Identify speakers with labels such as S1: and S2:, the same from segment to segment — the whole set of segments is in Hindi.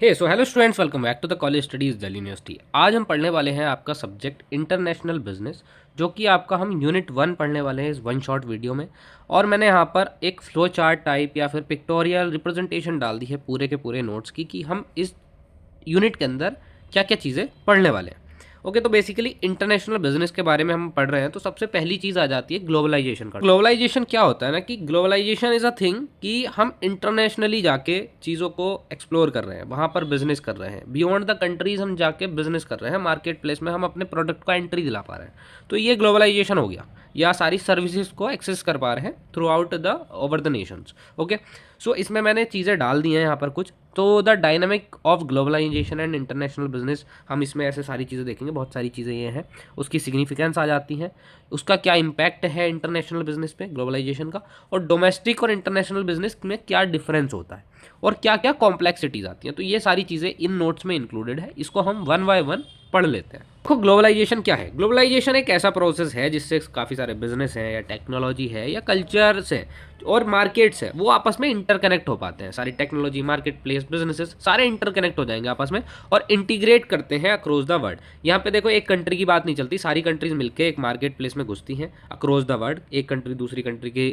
S1: Hello students, welcome back to the college studies Delhi university. आज हम पढ़ने वाले हैं आपका सब्जेक्ट इंटरनेशनल बिजनेस, जो कि आपका हम यूनिट 1 पढ़ने वाले हैं इस वन शॉट वीडियो में। और मैंने यहाँ पर एक फ्लो चार्ट टाइप या फिर पिक्टोरियल रिप्रेजेंटेशन डाल दी है पूरे के पूरे नोट्स की कि हम इस यूनिट के अंदर क्या क्या चीज़ें पढ़ने वाले हैं। ओके, तो बेसिकली इंटरनेशनल बिजनेस के बारे में हम पढ़ रहे हैं, तो सबसे पहली चीज़ आ जाती है ग्लोबलाइजेशन का। ग्लोबलाइजेशन क्या होता है ना कि ग्लोबलाइजेशन इज़ अ थिंग कि हम इंटरनेशनली जाके चीज़ों को एक्सप्लोर कर रहे हैं, वहाँ पर बिजनेस कर रहे हैं, बियॉन्ड द कंट्रीज हम जाके बिजनेस कर रहे हैं, मार्केट प्लेस में हम अपने प्रोडक्ट का एंट्री दिला पा रहे हैं। तो ये ग्लोबलाइजेशन हो गया, या सारी सर्विसेज को एक्सेस कर पा रहे हैं throughout the over the nations. Okay, so इसमें मैंने चीज़ें डाल दी हैं यहाँ पर कुछ। तो the dynamic of globalization and international business, हम इसमें ऐसे सारी चीज़ें देखेंगे, बहुत सारी चीज़ें ये हैं, उसकी सिग्निफिकेंस आ जाती हैं, उसका क्या इम्पैक्ट है इंटरनेशनल बिजनेस पे ग्लोबलाइजेशन का, और डोमेस्टिक और इंटरनेशनल बिजनेस में क्या डिफरेंस होता है और क्या क्या कॉम्प्लेक्सिटीज आती हैं। तो ये सारी चीज़ें इन नोट्स में इंक्लूडेड है, इसको हम वन बाय वन पढ़ लेते हैं। देखो, ग्लोबलाइजेशन क्या है। ग्लोबलाइजेशन एक ऐसा प्रोसेस है जिससे काफ़ी सारे बिजनेस हैं या टेक्नोलॉजी है या कल्चर्स है और मार्केट्स है, वो आपस में इंटरकनेक्ट हो पाते हैं। सारी टेक्नोलॉजी, मार्केट प्लेस, बिजनेसेस सारे इंटरकनेक्ट हो जाएंगे आपस में और इंटीग्रेट करते हैं अक्रॉस द वर्ल्ड। यहाँ पे देखो, एक कंट्री की बात नहीं चलती, सारी कंट्रीज मिलकर एक मार्केट प्लेस में घुसती हैं अक्रॉस द वर्ल्ड। एक कंट्री दूसरी कंट्री के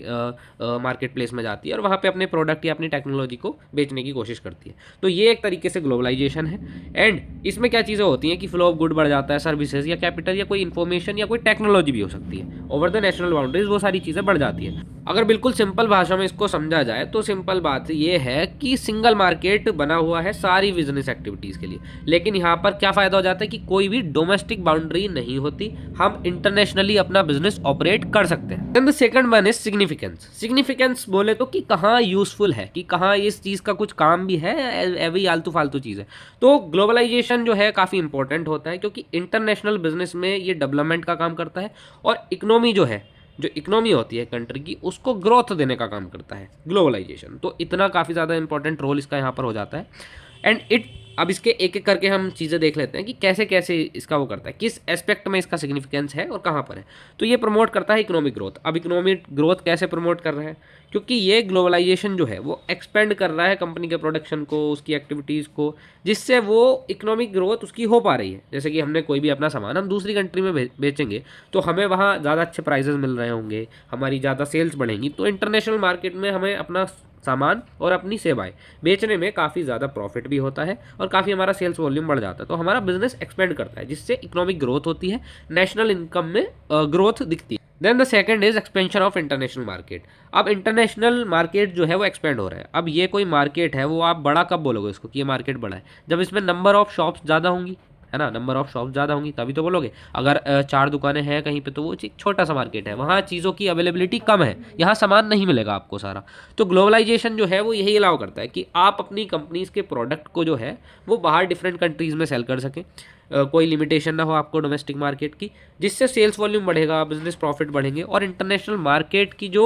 S1: मार्केट प्लेस में जाती है और वहाँ पे अपने प्रोडक्ट या अपनी टेक्नोलॉजी को बेचने की कोशिश करती है। तो ये एक तरीके से ग्लोबलाइजेशन है। एंड इसमें क्या चीज़ें होती हैं कि फ्लो ऑफ गुड बढ़ जाता है, सर्विसेज या कैपिटल या कोई इन्फॉर्मेशन या कोई टेक्नोलॉजी भी हो सकती है ओवर द नेशनल बाउंड्रीज, वो सारी चीज़ें बढ़ जाती है। अगर बिल्कुल सिंपल भाषा में इसको समझा जाए तो सिंपल बात ये है कि सिंगल मार्केट बना हुआ है सारी बिजनेस एक्टिविटीज़ के लिए, लेकिन यहाँ पर क्या फ़ायदा हो जाता है कि कोई भी डोमेस्टिक बाउंड्री नहीं होती, हम इंटरनेशनली अपना बिजनेस ऑपरेट कर सकते हैं। Then the second one is significance. Significance बोले तो कि कहाँ यूजफुल है, कि कहाँ इस चीज़ का कुछ काम भी है, एवरी आलतू फालतू चीज़ है। तो ग्लोबलाइजेशन जो है काफ़ी इंपॉर्टेंट होता है, क्योंकि इंटरनेशनल बिजनेस में ये डेवलपमेंट का काम करता है और इकोनॉमी जो है, जो इकोनॉमी होती है कंट्री की, उसको ग्रोथ देने का काम करता है ग्लोबलाइजेशन। तो इतना काफ़ी ज़्यादा इंपॉर्टेंट रोल इसका यहाँ पर हो जाता है। एंड इट, अब इसके एक एक करके हम चीज़ें देख लेते हैं कि कैसे कैसे इसका वो करता है, किस एस्पेक्ट में इसका सिग्निफिकेंस है और कहाँ पर है। तो ये प्रमोट करता है इकोनॉमिक ग्रोथ। अब इकोनॉमिक ग्रोथ कैसे प्रमोट कर रहा है, क्योंकि ये ग्लोबलाइजेशन जो है वो एक्सपेंड कर रहा है कंपनी के प्रोडक्शन को, उसकी एक्टिविटीज़ को, जिससे वो इकोनॉमिक ग्रोथ उसकी हो पा रही है। जैसे कि हमने कोई भी अपना सामान हम दूसरी कंट्री में बेचेंगे तो हमें वहाँ ज़्यादा अच्छे प्राइजेस मिल रहे होंगे, हमारी ज़्यादा सेल्स बढ़ेंगी, तो इंटरनेशनल मार्केट में हमें अपना सामान और अपनी सेवाएं बेचने में काफ़ी ज़्यादा प्रॉफिट भी होता है और काफ़ी हमारा सेल्स वॉल्यूम बढ़ जाता है। तो हमारा बिजनेस एक्सपेंड करता है, जिससे इकोनॉमिक ग्रोथ होती है, नेशनल इनकम में ग्रोथ दिखती है। Then the second is expansion of international market. अब इंटरनेशनल मार्केट जो है वो एक्सपेंड हो रहा है। अब ये कोई मार्केट है, वो आप बड़ा कब बोलोगे इसको कि ये मार्केट बड़ा है, जब इसमें नंबर ऑफ शॉप्स ज़्यादा होंगी, है ना, नंबर ऑफ शॉप ज़्यादा होंगी तभी तो बोलोगे। अगर 4 दुकानें हैं कहीं पे तो वो एक छोटा सा मार्केट है, वहाँ चीज़ों की अवेलेबिलिटी कम है, यहाँ सामान नहीं मिलेगा आपको सारा। तो ग्लोबलाइजेशन जो है वो यही अलाउ करता है कि आप अपनी कंपनीज के प्रोडक्ट को जो है वो बाहर डिफरेंट कंट्रीज़ में सेल कर सकें। कोई लिमिटेशन ना हो आपको डोमेस्टिक मार्केट की, जिससे सेल्स वॉल्यूम बढ़ेगा, बिजनेस प्रॉफिट बढ़ेंगे और इंटरनेशनल मार्केट की जो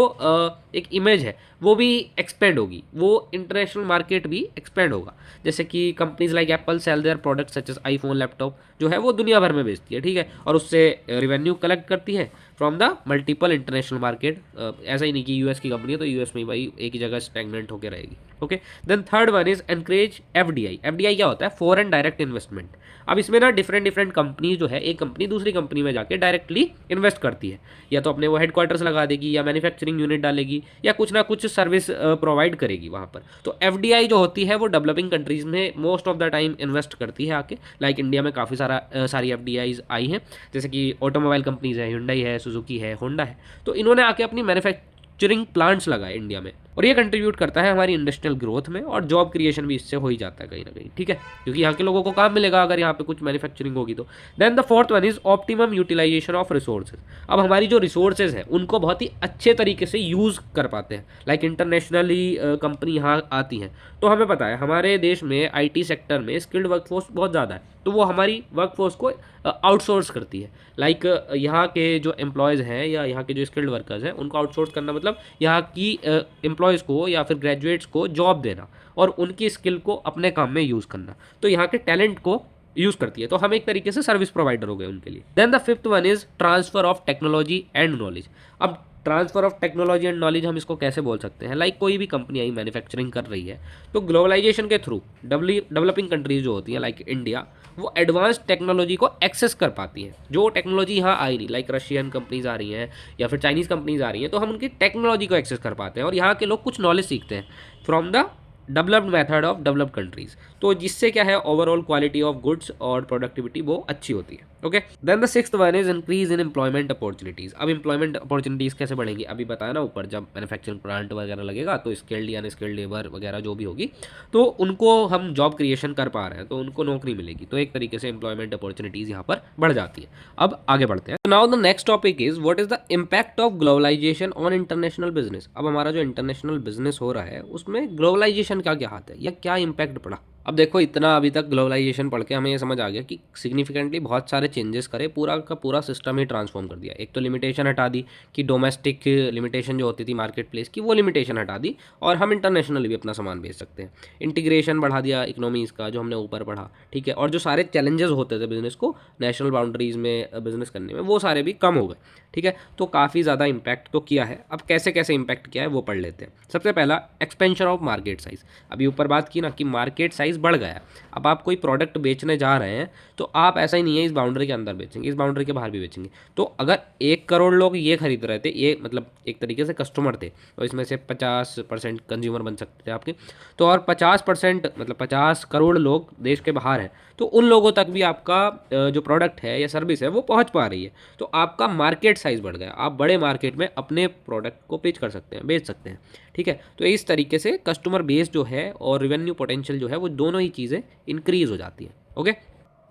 S1: एक इमेज है वो भी एक्सपेंड होगी, वो इंटरनेशनल मार्केट भी एक्सपेंड होगा। जैसे कि companies like Apple sell their product such as iPhone, laptop जो है वो दुनिया भर में बेचती है, ठीक है, और उससे रेवेन्यू कलेक्ट करती है from the multiple international market. ऐसा ही नहीं कि यूएस की कंपनी है तो यूएस में भाई एक ही जगह स्टैग्नेंट होकर रहेगी। Okay, then third one is encourage FDI. FDI क्या होता है? Foreign direct investment. अब इसमें ना डिफरेंट कंपनी जो है, एक कंपनी दूसरी कंपनी में जाके डायरेक्टली इन्वेस्ट करती है, या तो अपने वो हेडक्वार्टर्स लगा देगी या मैन्युफैक्चरिंग यूनिट डालेगी या कुछ ना कुछ सर्विस प्रोवाइड करेगी वहाँ पर। तो एफडीआई जो होती है वो डेवलपिंग कंट्रीज में most of the time invest करती है आके। लाइक इंडिया में काफ़ी सारी एफडीआईज आई हैं, जैसे कि ऑटोमोबाइल कंपनीज है, हुंडई है, सुजुकी है, होंडा है, तो इन्होंने आके अपनी मैन्युफैक्चरिंग प्लांट्स लगाए इंडिया में, और ये कंट्रीब्यूट करता है हमारी इंडस्ट्रियल ग्रोथ में, और जॉब क्रिएशन भी इससे हो ही जाता है कहीं ना कहीं, ठीक है, क्योंकि यहाँ के लोगों को काम मिलेगा अगर यहाँ पे कुछ मैन्युफैक्चरिंग होगी तो। Then the fourth one is optimum utilization of resources. अब हमारी जो रिसोर्सेज हैं उनको बहुत ही अच्छे तरीके से यूज़ कर पाते हैं। लाइक इंटरनेशनली कंपनी यहाँ आती हैं, तो हमें पता है हमारे देश में आईटी सेक्टर में स्किल्ड वर्कफोर्स बहुत ज़्यादा है, तो वो हमारी वर्कफोर्स को आउटसोर्स करती है। लाइक यहाँ के जो एम्प्लॉयज़ हैं या यहाँ के जो स्किल्ड वर्कर्स हैं उनको आउटसोर्स करना मतलब यहाँ की एम्प्लॉयज़ को या फिर ग्रेजुएट्स को जॉब देना और उनकी स्किल को अपने काम में यूज़ करना। तो यहाँ के टैलेंट को यूज़ करती है, तो हम एक तरीके से सर्विस प्रोवाइडर हो गए उनके लिए। Then the fifth one is transfer of technology and knowledge. अब transfer of technology and knowledge हम इसको कैसे बोल सकते हैं, लाइक कोई भी कंपनी आई मैन्युफैक्चरिंग कर रही है तो ग्लोबलाइजेशन के थ्रू डेवलपिंग कंट्रीज जो होती हैं लाइक इंडिया, वो एडवांस टेक्नोलॉजी को एक्सेस कर पाती हैं। जो टेक्नोलॉजी यहाँ आई नहीं, लाइक रशियन कंपनीज आ रही हैं या फिर चाइनीज़ कंपनीज आ रही हैं, तो हम उनकी टेक्नोलॉजी को एक्सेस कर पाते हैं और यहाँ के लोग कुछ नॉलेज सीखते हैं from the developed method of developed countries. तो जिससे क्या है, ओवरऑल क्वालिटी ऑफ गुड्स और प्रोडक्टिविटी वो अच्छी होती है। Okay, then the sixth one is increase in employment opportunities. अब एम्प्लॉयमेंट अपॉर्चुनिटीज कैसे बढ़ेंगी, अभी बताया ना ऊपर, जब मैन्युफैक्चरिंग प्लांट वगैरह लगेगा तो स्किल्ड या अनस्किल्ड लेबर वगैरह जो भी होगी तो उनको हम जॉब क्रिएशन कर पा रहे हैं तो उनको नौकरी मिलेगी, तो एक तरीके से एम्प्लॉयमेंट अपॉर्चुनिटीज यहाँ पर बढ़ जाती है। अब आगे बढ़ते हैं। Now the next topic is what is the impact of globalization on international business. अब हमारा जो इंटरनेशनल बिजनेस हो रहा है उसमें ग्लोबलाइजेशन का क्या हाथ है या क्या इम्पैक्ट पड़ा। अब देखो, इतना अभी तक ग्लोबलाइजेशन पढ़ के हमें ये समझ आ गया कि सिग्निफिकेंटली बहुत सारे चेंजेस करे, पूरा का पूरा सिस्टम ही ट्रांसफॉर्म कर दिया। एक तो लिमिटेशन हटा दी कि डोमेस्टिक लिमिटेशन जो होती थी मार्केट प्लेस की, वो लिमिटेशन हटा दी और हम इंटरनेशनली भी अपना सामान बेच सकते हैं। इंटीग्रेशन बढ़ा दिया इकोनॉमीज़ का, जो हमने ऊपर पढ़ा, ठीक है। और जो सारे चैलेंजेस होते थे बिजनेस को नेशनल बाउंड्रीज़ में बिजनेस करने में, वो सारे भी कम हो गए, ठीक है। तो काफ़ी ज़्यादा इम्पैक्ट तो किया है। अब कैसे कैसे इम्पैक्ट किया है वो पढ़ लेते हैं। सबसे पहला, एक्सपेंशन ऑफ मार्केट साइज़। अभी ऊपर बात की ना कि मार्केट साइज़ बढ़ गया। अब आप कोई प्रोडक्ट बेचने जा रहे हैं तो आप ऐसा ही नहीं है इस बाउंड्री के अंदर बेचेंगे, इस बाउंड्री के बाहर भी बेचेंगे। तो अगर 1 करोड़ लोग ये खरीद रहे थे, ये मतलब एक तरीके से कस्टमर थे, और इसमें से 50% कंज्यूमर बन सकते थे आपके, तो और 50% मतलब 50 करोड़ लोग देश के बाहर हैं, तो उन लोगों तक भी आपका जो प्रोडक्ट है या सर्विस है वो पहुंच पा रही है। तो आपका मार्केट साइज़ बढ़ गया, आप बड़े मार्केट में अपने प्रोडक्ट को पेश कर सकते हैं, बेच सकते हैं, ठीक है। तो इस तरीके से कस्टमर बेस जो है और रेवेन्यू पोटेंशियल जो है वो दोनों ही चीज़ें इंक्रीज हो जाती है। Okay,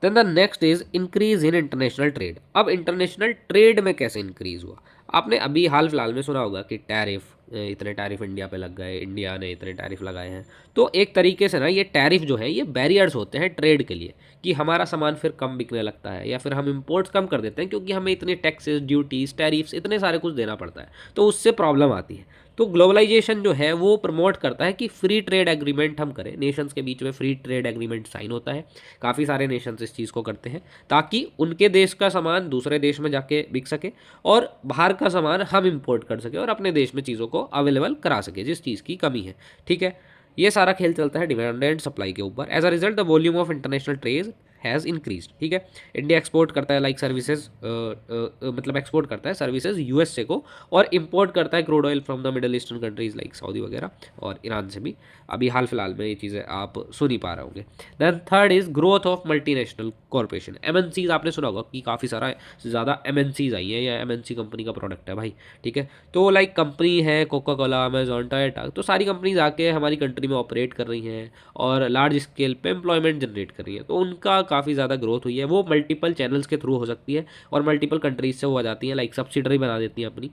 S1: then the next is increase in international trade. अब इंटरनेशनल ट्रेड में कैसे इंक्रीज हुआ, आपने अभी हाल फिलहाल में सुना होगा कि टैरिफ, इतने टैरिफ इंडिया पे लग गए, इंडिया ने इतने टैरिफ लगाए हैं। तो एक तरीके से ना ये टैरिफ जो है ये बैरियर्स होते हैं ट्रेड के लिए, कि हमारा सामान फिर कम बिकने लगता है या फिर हम इंपोर्ट्स कम कर देते हैं क्योंकि हमें इतने टैक्सेस, ड्यूटीज, टैरिफ्स, इतने सारे कुछ देना पड़ता है, तो उससे प्रॉब्लम आती है। तो ग्लोबलाइजेशन जो है वो प्रमोट करता है कि फ्री ट्रेड एग्रीमेंट हम करें, नेशंस के बीच में फ्री ट्रेड एग्रीमेंट साइन होता है। काफ़ी सारे नेशंस इस चीज़ को करते हैं ताकि उनके देश का सामान दूसरे देश में जाके बिक सके और बाहर का सामान हम इंपोर्ट कर सके और अपने देश में चीज़ों को अवेलेबल करा सके जिस चीज़ की कमी है, ठीक है। ये सारा खेल चलता है डिमांड एंड सप्लाई के ऊपर। As a result the volume of international trade has increase, ठीक है। इंडिया एक्सपोर्ट करता है लाइक सर्विसेज, मतलब एक्सपोर्ट करता है सर्विसेज यूएसए को, और इंपोर्ट करता है crude oil from the middle eastern countries like Saudi वगैरह और ईरान से भी। अभी हाल फिलहाल में ये चीज़ें आप सुन ही पा रहे होंगे। Then third is growth of multinational corporation. MNCs आपने सुना होगा कि काफ़ी सारा ज़्यादा एमएनसीज आई है, या एमएनसी कंपनी का प्रोडक्ट है भाई, ठीक है। तो लाइक कंपनी है कोका कोला, अमेजॉन, टोयोटा, तो सारी कंपनीज आके हमारी कंट्री में ऑपरेट कर रही हैं और लार्ज स्केल पे एम्प्लॉयमेंट जनरेट कर रही है। तो उनका काफ़ी ज़्यादा ग्रोथ हुई है। वो मल्टीपल चैनल्स के थ्रू हो सकती है और मल्टीपल कंट्रीज से वो आ जाती हैं, लाइक सब्सिडरी बना देती हैं अपनी।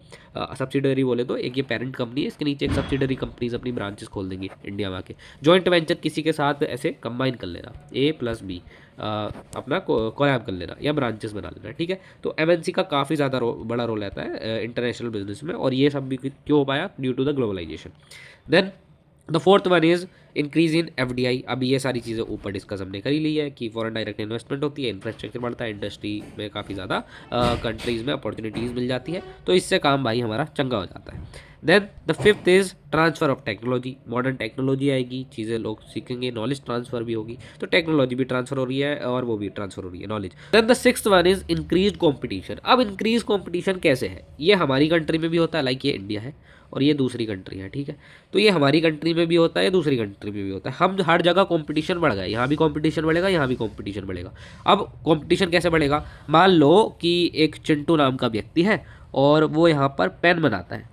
S1: सब्सिडरी बोले तो एक ये पेरेंट कंपनी है, इसके नीचे एक सब्सिडरी कंपनीज अपनी ब्रांचेस खोल देंगी इंडिया में आके। जॉइंट वेंचर किसी के साथ ऐसे कंबाइन कर लेना, A+B अपना कोलैब कर लेना या ब्रांचेस बना लेना, ठीक है। तो एमएनसी का काफ़ी ज़्यादा बड़ा रोल रहता है इंटरनेशनल बिजनेस में, और ये सब भी क्यों हो पाया, due to the globalization. Then the fourth one is increase in FDI। अभी ये सारी चीज़ें ऊपर डिस्कस हमने कर ही ली है कि फॉरेन डायरेक्ट इन्वेस्टमेंट होती है, इंफ्रास्ट्रक्चर बढ़ता है, इंडस्ट्री में काफ़ी ज़्यादा कंट्रीज़ में अपॉर्चुनिटीज़ मिल जाती है, तो इससे काम भाई हमारा चंगा हो जाता है। Then the fifth is transfer of technology. Modern technology आएगी, चीज़ें लोग सीखेंगे, नॉलेज ट्रांसफ़र भी होगी, तो टेक्नोलॉजी भी ट्रांसफ़र हो रही है और वो भी ट्रांसफ़र हो रही है knowledge. Then the sixth one is increase competition. अब इंक्रीज कॉम्पिटिशन कैसे है, ये हमारी कंट्री में भी होता है, लाइक ये इंडिया है और ये दूसरी कंट्री है, ठीक है। तो ये हमारी कंट्री में भी होता है, दूसरी कंट्री में भी होता है। हम हर जगह कंपटीशन बढ़ गया, यहाँ भी कंपटीशन बढ़ेगा, यहाँ भी कंपटीशन बढ़ेगा। अब कंपटीशन कैसे बढ़ेगा, मान लो कि एक चिंटू नाम का व्यक्ति है और वो यहाँ पर पेन बनाता है।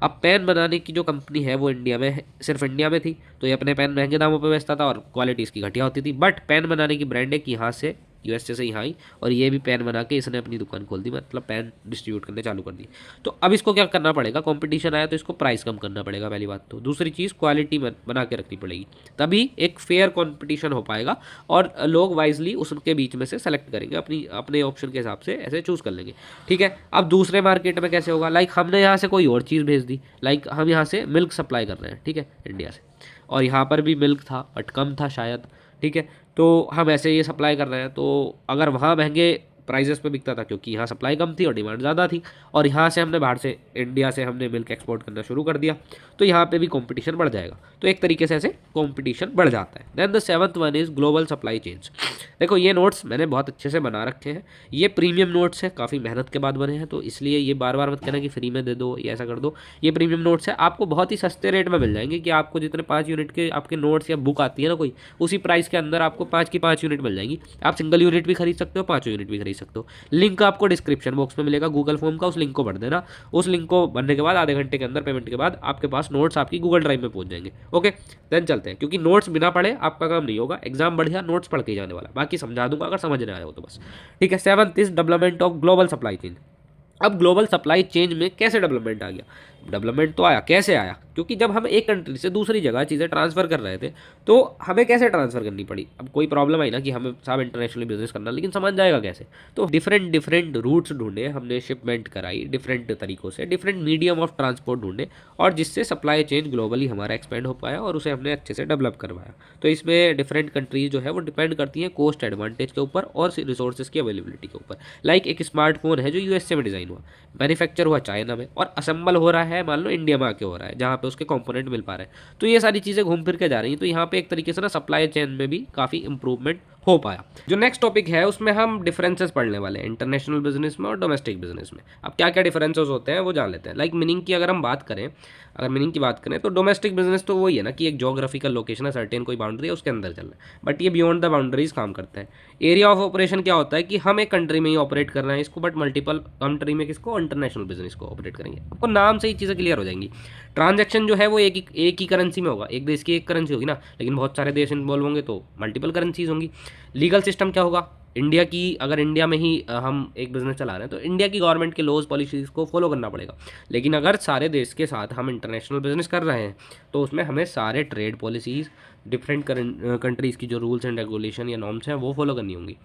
S1: अब पेन बनाने की जो कंपनी है वो इंडिया में है, सिर्फ इंडिया में थी, तो ये अपने पेन महंगे दामों पे बेचता था और क्वालिटी इसकी घटिया होती थी। बट पेन बनाने की ब्रांड है कि यहाँ से यूएसए से यहाँ आई और ये भी पेन बना के इसने अपनी दुकान खोल दी, मतलब पेन डिस्ट्रीब्यूट करने चालू कर दी। तो अब इसको क्या करना पड़ेगा, कंपटीशन आया तो इसको प्राइस कम करना पड़ेगा पहली बात तो। दूसरी चीज़ क्वालिटी बना के रखनी पड़ेगी, तभी एक फेयर कंपटीशन हो पाएगा और लोग वाइजली उसके बीच में से सेलेक्ट करेंगे, अपने ऑप्शन के हिसाब से ऐसे चूज़ कर लेंगे, ठीक है। अब दूसरे मार्केट में कैसे होगा, लाइक हमने यहाँ से कोई और चीज़ भेज दी, लाइक हम यहाँ से मिल्क सप्लाई कर रहे हैं, ठीक है, इंडिया से, और यहाँ पर भी मिल्क था बट कम था शायद, ठीक है। तो हम ऐसे ये सप्लाई कर रहे हैं, तो अगर वहाँ महंगे प्राइजेस पे बिकता था, क्योंकि यहाँ सप्लाई कम थी और डिमांड ज़्यादा थी, और यहाँ से हमने बाहर से इंडिया से हमने मिल्क एक्सपोर्ट करना शुरू कर दिया, तो यहाँ पे भी कंपटीशन बढ़ जाएगा। तो एक तरीके से ऐसे कंपटीशन बढ़ जाता है। Then the seventh one is global supply chains. देखो ये नोट्स मैंने बहुत अच्छे से बना रखे हैं, ये प्रीमियम नोट्स हैं, काफ़ी मेहनत के बाद बने हैं, तो इसलिए ये बार बार मत कहना कि फ्री में दे दो या ऐसा कर दो। ये प्रीमियम नोट्स है, आपको बहुत ही सस्ते रेट में मिल जाएंगे कि आपको जितने 5 यूनिट के आपके नोट्स या बुक आती है ना कोई, उसी प्राइस के अंदर आपको 5 की 5 यूनिट मिल जाएंगी। आप सिंगल यूनिट भी खरीद सकते हो, 5 यूनिट भी खरीद सकते हो। लिंक आपको डिस्क्रिप्शन बॉक्स में मिलेगा गूगल फॉर्म का, उस लिंक को भर देना। उस लिंक को भरने के बाद आधे घंटे के अंदर पेमेंट के बाद आपके पास नोट्स आपकी गूगल ड्राइव में पहुंच जाएंगे। ओके, देन चलते हैं, क्योंकि नोट्स बिना पढ़े आपका काम नहीं होगा। एग्जाम बढ़िया, नोट्स पढ़ के जाने वाला, बाकी समझा दूंगा अगर समझ नहीं आया हो तो बस। ठीक है, seventh is development of global supply chain. अब ग्लोबल सप्लाई चेन में कैसे डेवलपमेंट आ गया? डेवलपमेंट तो आया, कैसे आया? क्योंकि जब हम एक कंट्री से दूसरी जगह चीज़ें ट्रांसफ़र कर रहे थे तो हमें कैसे ट्रांसफ़र करनी पड़ी। अब कोई प्रॉब्लम आई ना कि हमें साहब इंटरनेशनली बिजनेस करना, लेकिन समझ जाएगा कैसे? तो डिफरेंट रूट्स ढूंढे हमने, शिपमेंट कराई डिफरेंट तरीक़ों से, डिफरेंट मीडियम ऑफ ट्रांसपोर्ट ढूंढे, और जिससे सप्लाई चेन ग्लोबली हमारा एक्सपेंड हो पाया और उसे हमने अच्छे से डेवलप करवाया। तो इसमें डिफरेंट कंट्रीज जो है वो डिपेंड करती हैं कॉस्ट एडवांटेज के ऊपर और रिसोर्सेज की अवेलेबिलिटी के ऊपर। लाइक एक स्मार्टफोन है जो यूएसए में डिज़ाइन हुआ, मैन्युफैक्चर हुआ चाइना में, और असेंबल हो रहा है मान लो इंडिया में आके हो रहा है, जहाँ पे उसके कंपोनेंट मिल पा रहे हैं। तो ये सारी चीज़ें घूम फिर के जा रही हैं, तो यहाँ पे एक तरीके से ना सप्लाई चेन में भी काफ़ी इंप्रूवमेंट हो पाया। जो नेक्स्ट टॉपिक है उसमें हम डिफरेंसेस पढ़ने वाले हैं इंटरनेशनल बिजनेस में और डोमेस्टिक बिजनेस में। अब क्या क्या डिफरेंसेस होते हैं वो जान लेते हैं। लाइक मीनिंग की अगर हम बात करें, अगर मीनिंग की बात करें तो डोमेस्टिक बिजनेस तो वही है ना कि एक जोग्राफिकल लोकेशन है, सर्टेन कोई बाउंड्री है, उसके अंदर चल रहा है, बट ये बियॉन्ड द बाउंड्रीज काम करता है। एरिया ऑफ ऑपरेशन क्या होता है कि हम एक कंट्री में ही ऑपरेट कर रहे हैं इसको, बट मल्टीपल कंट्री में किसको, इंटरनेशनल बिजनेस को ऑपरेट करेंगे। आपको नाम से ही चीज़ें क्लियर हो जाएंगी। ट्रांजैक्शन जो है वो एक ही करेंसी में होगा, एक देश की एक करेंसी होगी ना, लेकिन बहुत सारे देश इन्वॉल्व होंगे तो मल्टीपल करेंसीज होंगी। लीगल सिस्टम क्या होगा, इंडिया की, अगर इंडिया में ही हम एक बिज़नेस चला रहे हैं तो इंडिया की गवर्नमेंट के लॉज पॉलिसीज़ को फॉलो करना पड़ेगा। लेकिन अगर सारे देश के साथ हम इंटरनेशनल बिजनेस कर रहे हैं तो उसमें हमें सारे ट्रेड पॉलिसीज़, डिफरेंट कंट्रीज़ की जो रूल्स एंड रेगुलेशन या नॉर्म्स हैं वो फॉलो करनी होंगी।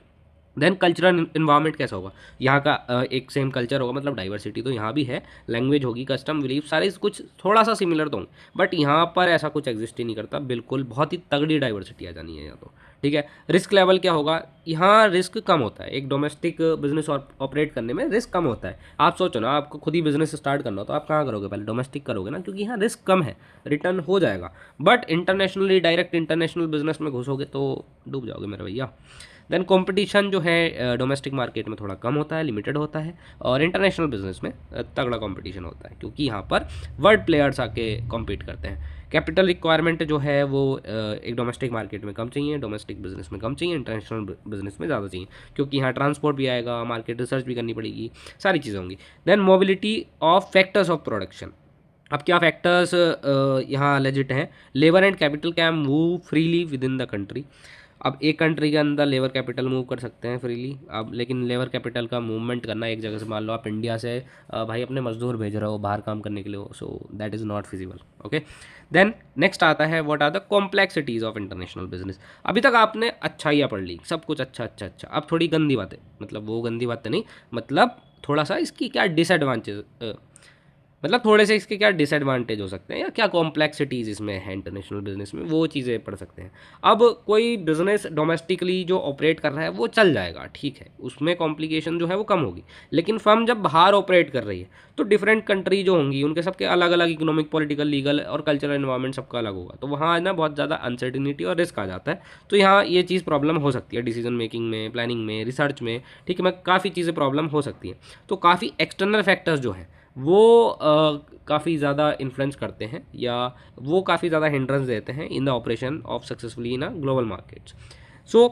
S1: देन कल्चरल इन्वायरमेंट कैसा होगा, यहाँ का एक सेम कल्चर होगा, मतलब डाइवर्सिटी तो यहाँ भी है, लैंग्वेज होगी, कस्टम, बिलीफ सारे कुछ थोड़ा सा सिमिलर तो होंगे, बट यहाँ पर ऐसा कुछ एग्जिस्ट ही नहीं करता, बिल्कुल बहुत ही तगड़ी डाइवर्सिटी आ जानी है यहाँ तो। ठीक है, रिस्क लेवल क्या होगा, यहाँ रिस्क कम होता है। एक डोमेस्टिक बिजनेस ऑपरेट करने में रिस्क कम होता है। आप सोचो ना, आपको खुद ही बिजनेस स्टार्ट करना हो तो आप कहाँ करोगे, पहले डोमेस्टिक करोगे ना, क्योंकि यहाँ रिस्क कम है, रिटर्न हो जाएगा। But internationally direct international business में घुसोगे तो डूब जाओगे मेरे भैया। देन कंपटीशन जो है डोमेस्टिक मार्केट में थोड़ा कम होता है, लिमिटेड होता है, और इंटरनेशनल बिजनेस में तगड़ा कंपटीशन होता है, क्योंकि यहाँ पर वर्ल्ड प्लेयर्स आके कम्पीट करते हैं। कैपिटल रिक्वायरमेंट जो है वो एक डोमेस्टिक मार्केट में कम चाहिए, डोमेस्टिक बिजनेस में कम चाहिए, इंटरनेशनल बिजनेस में ज़्यादा चाहिए, क्योंकि यहाँ ट्रांसपोर्ट भी आएगा, मार्केट रिसर्च भी करनी पड़ेगी, सारी चीज़ें होंगी। Then mobility of factors of production. अब क्या फैक्टर्स यहाँ लेजिट हैं, labour and capital can move freely with in the country. अब एक कंट्री के अंदर लेबर कैपिटल मूव कर सकते हैं फ्रीली, अब लेकिन लेबर कैपिटल का मूवमेंट करना एक जगह से, मान लो आप इंडिया से भाई अपने मजदूर भेज रहे हो बाहर काम करने के लिए, so that is not feasible. Okay, then next आता है what are the complexities of international business. अभी तक आपने अच्छाइयाँ पढ़ ली, सब कुछ अच्छा अच्छा अच्छा, अब थोड़ी गंदी बातें, मतलब वो गंदी बातें नहीं, मतलब थोड़ा सा इसकी क्या डिसएडवांटेज, मतलब थोड़े से इसके क्या डिसएडवांटेज हो सकते हैं या क्या कॉम्प्लेक्सिटीज़ इसमें है इंटरनेशनल बिजनेस में, वो चीज़ें पढ़ सकते हैं। अब कोई बिजनेस डोमेस्टिकली जो ऑपरेट कर रहा है वो चल जाएगा, ठीक है, उसमें कॉम्प्लिकेशन जो है वो कम होगी, लेकिन फर्म जब बाहर ऑपरेट कर रही है तो डिफरेंट कंट्री जो होंगी उनके सबके अलग अलग इकोनॉमिक, पॉलिटिकल, लीगल और कल्चरल एनवायरनमेंट सबका अलग होगा, तो वहाँ ना बहुत ज़्यादा अनसर्टिनिटी और रिस्क आ जाता है। तो यहाँ ये चीज़ प्रॉब्लम हो सकती है डिसीजन मेकिंग में, प्लानिंग में, रिसर्च में, ठीक है, मैं काफ़ी चीज़ें प्रॉब्लम हो सकती हैं। तो काफ़ी एक्सटर्नल फैक्टर्स जो हैं वो काफ़ी ज़्यादा इन्फ्लुएंस करते हैं या वो काफ़ी ज़्यादा हिंड्रेंस देते हैं in the operation of successfully in a global markets. So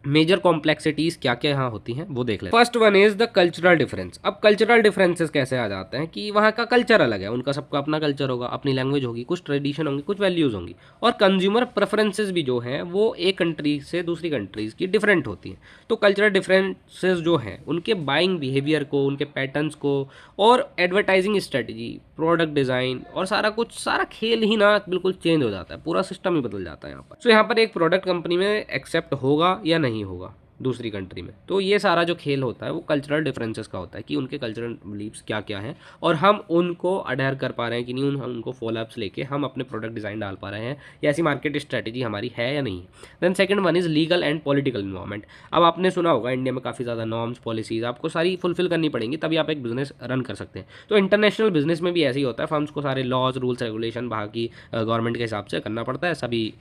S1: major complexities क्या क्या यहाँ होती हैं वो देख लेते हैं। First one is the cultural difference. अब कल्चरल डिफरेंसेस कैसे आ जाते हैं कि वहाँ का कल्चर अलग है, उनका सबका अपना कल्चर होगा, अपनी लैंग्वेज होगी, कुछ ट्रेडिशन होंगी, कुछ वैल्यूज़ होंगी, और कंज्यूमर प्रेफरेंसेस भी जो हैं वो एक कंट्री से दूसरी कंट्रीज़ की डिफरेंट होती हैं। तो कल्चरल डिफरेंसेस जो हैं उनके बाइंग बिहेवियर को, उनके पैटर्न्स को, और एडवर्टाइजिंग स्ट्रेटजी, प्रोडक्ट डिज़ाइन और सारा कुछ, सारा खेल ही ना बिल्कुल चेंज हो जाता है, पूरा सिस्टम ही बदल जाता है यहाँ पर। सो यहाँ पर एक प्रोडक्ट कंपनी में एक्सेप्ट होगा या नहीं होगा, दूसरी कंट्री में। तो ये सारा जो खेल होता है वो कल्चरल डिफरेंसेस का होता है कि उनके कल्चरल बिलीव्स क्या क्या हैं और हम उनको अडेयर कर पा रहे हैं कि नहीं, हम उनको फॉलोअप्स लेके हम अपने प्रोडक्ट डिज़ाइन डाल पा रहे हैं, या ऐसी मार्केट स्ट्रेटेजी हमारी है या नहीं। Then second one is legal and political environment. अब आपने सुना होगा इंडिया में काफ़ी ज़्यादा नॉर्म्स पॉलिसीज़ आपको सारी फुलफिल करनी पड़ेंगी, तभी आप एक बिजनेस रन कर सकते हैं। तो इंटरनेशनल बिजनेस में भी ऐसे ही होता है, फर्म्स को सारे लॉज रूल्स रेगुलेशन बाहर की गवर्नमेंट के हिसाब से करना पड़ता है, सभी